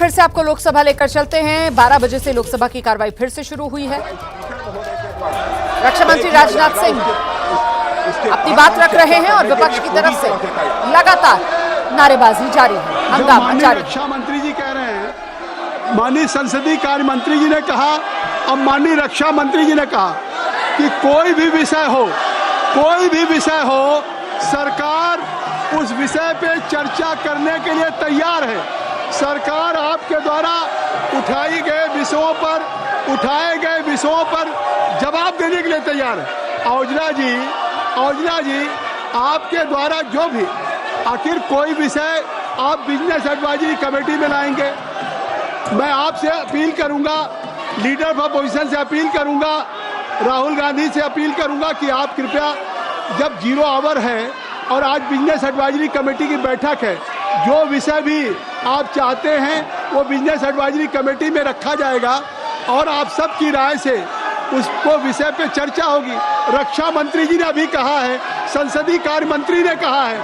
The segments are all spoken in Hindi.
फिर से आपको लोकसभा लेकर चलते हैं। 12 बजे से लोकसभा की कार्रवाई फिर से शुरू हुई है। रक्षा मंत्री राजनाथ सिंह अपनी बात रख रहे हैं और विपक्ष की तरफ से लगातार नारेबाजी जारी है, हंगामा जारी। रक्षा मंत्री जी कह रहे हैं, माननीय संसदीय कार्य मंत्री जी ने कहा, अब माननीय रक्षा मंत्री जी ने कहा कि कोई भी विषय हो, सरकार उस विषय पे चर्चा करने के लिए तैयार है। सरकार आपके द्वारा उठाए गए विषयों पर जवाब देने के लिए तैयार है। औजला जी, आपके द्वारा जो भी आखिर कोई विषय आप बिजनेस एडवाइजरी कमेटी में लाएंगे, मैं आपसे अपील करूंगा, लीडर ऑफ अपोजिशन से अपील करूंगा, राहुल गांधी से अपील करूंगा कि आप कृपया, जब 0 आवर है और आज बिजनेस एडवाइजरी कमेटी की बैठक है, जो विषय भी आप चाहते हैं वो बिजनेस एडवाइजरी कमेटी में रखा जाएगा और आप सबकी राय से उसको विषय पे चर्चा होगी। रक्षा मंत्री जी ने अभी कहा है, संसदीय कार्य मंत्री ने कहा है,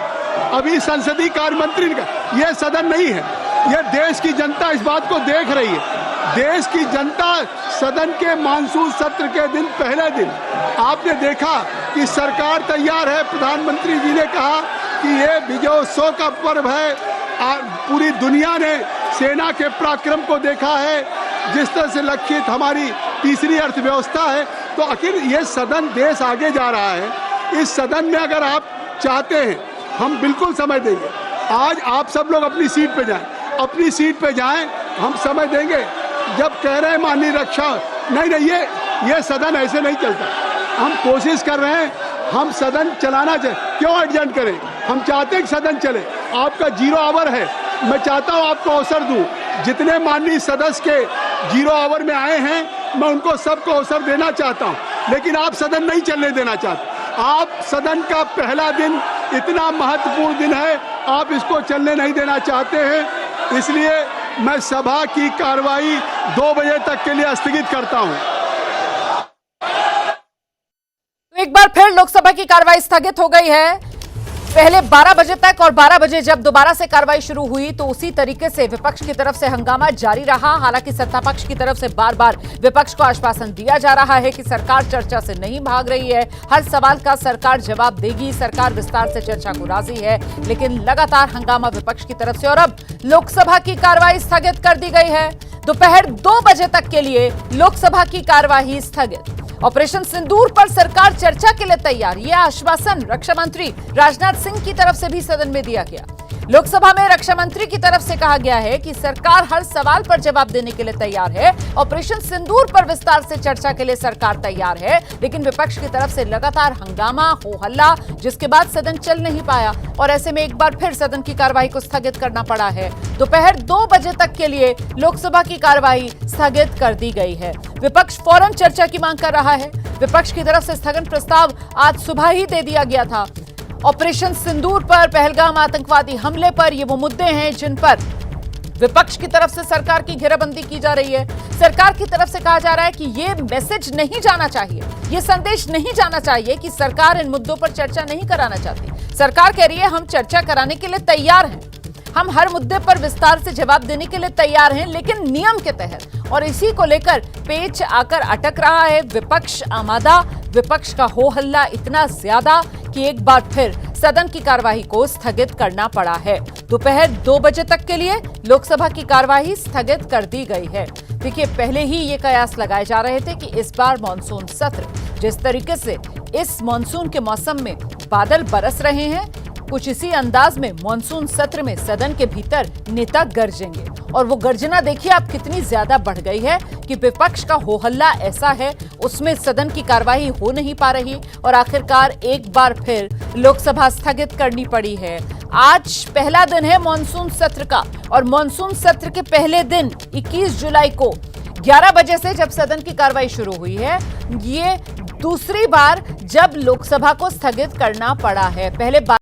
अभी संसदीय कार्य मंत्री ने कहा, यह सदन नहीं है, यह देश की जनता इस बात को देख रही है। देश की जनता सदन के मानसून सत्र के दिन, पहले दिन आपने देखा कि सरकार तैयार है। प्रधानमंत्री जी ने कहा कि ये विजयोत्सव का पर्व है। पूरी दुनिया ने सेना के पराक्रम को देखा है, जिस तरह से लक्षित हमारी तीसरी अर्थव्यवस्था है। तो आखिर ये सदन, देश आगे जा रहा है। इस सदन में अगर आप चाहते हैं, हम बिल्कुल समय देंगे। आज आप सब लोग अपनी सीट पे जाएं, हम समय देंगे। जब कह रहे हैं माननीय रक्षा, नहीं, ये सदन ऐसे नहीं चलता। हम कोशिश कर रहे हैं, हम सदन चलाना चाहिए, क्यों एडजस्ट करें? हम चाहते हैं कि सदन चले। आपका 0 आवर है, मैं चाहता हूं आपको अवसर दूं। जितने माननीय सदस्य के 0 आवर में आए हैं, मैं उनको सबको अवसर देना चाहता हूं, लेकिन आप सदन नहीं चलने देना चाहते। आप सदन का पहला दिन इतना महत्वपूर्ण दिन है, आप इसको चलने नहीं देना चाहते हैं। इसलिए मैं सभा की कार्रवाई 2 बजे तक के लिए स्थगित करता हूं। एक बार फिर लोकसभा की कार्रवाई स्थगित हो गई है। पहले 12 बजे तक और 12 बजे जब दोबारा से कार्रवाई शुरू हुई तो उसी तरीके से विपक्ष की तरफ से हंगामा जारी रहा। हालांकि सत्ता पक्ष की तरफ से बार बार विपक्ष को आश्वासन दिया जा रहा है कि सरकार चर्चा से नहीं भाग रही है, हर सवाल का सरकार जवाब देगी, सरकार विस्तार से चर्चा को राजी है। लेकिन लगातार हंगामा विपक्ष की तरफ से, और अब लोकसभा की कार्रवाई स्थगित कर दी गई है। दोपहर 2 बजे तक के लिए लोकसभा की कार्यवाही स्थगित। ऑपरेशन सिंदूर पर सरकार चर्चा के लिए तैयार, यह आश्वासन रक्षा मंत्री राजनाथ सिंह की तरफ से भी सदन में दिया गया। लोकसभा में रक्षा मंत्री की तरफ से कहा गया है कि सरकार हर सवाल पर जवाब देने के लिए तैयार है। ऑपरेशन सिंदूर पर विस्तार से चर्चा के लिए सरकार तैयार है, लेकिन विपक्ष की तरफ से लगातार हंगामा, हो हल्ला, जिसके बाद सदन चल नहीं पाया और ऐसे में एक बार फिर सदन की कार्रवाई को स्थगित करना पड़ा है। दोपहर 2 बजे तक के लिए लोकसभा की कार्रवाई स्थगित कर दी गई है। विपक्ष फौरन चर्चा की मांग कर रहा है। विपक्ष की तरफ से स्थगन प्रस्ताव आज सुबह ही दे दिया गया था। ऑपरेशन सिंदूर पर, पहलगाम आतंकवादी हमले पर, ये वो मुद्दे हैं जिन पर विपक्ष की तरफ से सरकार की घेराबंदी की जा रही है। सरकार की तरफ से कहा जा रहा है कि ये मैसेज नहीं जाना चाहिए, ये संदेश नहीं जाना चाहिए कि सरकार इन मुद्दों पर चर्चा नहीं कराना चाहती। सरकार कह रही है हम चर्चा कराने के लिए तैयार हैं, हम हर मुद्दे पर विस्तार से जवाब देने के लिए तैयार हैं, लेकिन नियम के तहत। और इसी को लेकर पेच आकर अटक रहा है विपक्ष आमादा। विपक्ष का हो हल्ला इतना ज्यादा कि एक बार फिर सदन की कार्यवाही को स्थगित करना पड़ा है। दोपहर 2 बजे तक के लिए लोकसभा की कार्यवाही स्थगित कर दी गई है। देखिए, पहले ही ये कयास लगाए जा रहे थे कि इस बार मॉनसून सत्र, जिस तरीके से इस मॉनसून के मौसम में बादल बरस रहे हैं, कुछ इसी अंदाज में मॉनसून सत्र में सदन के भीतर नेता गरजेंगे। और वो गर्जना देखिए आप कितनी ज्यादा बढ़ गई है कि विपक्ष का हो हल्ला ऐसा है, उसमें सदन की कार्यवाही हो नहीं पा रही और आखिरकार एक बार फिर लोकसभा स्थगित करनी पड़ी है। आज पहला दिन है मॉनसून सत्र का और मॉनसून सत्र के पहले दिन 21 जुलाई को 11 बजे से जब सदन की कार्रवाई शुरू हुई है, ये दूसरी बार जब लोकसभा को स्थगित करना पड़ा है। पहले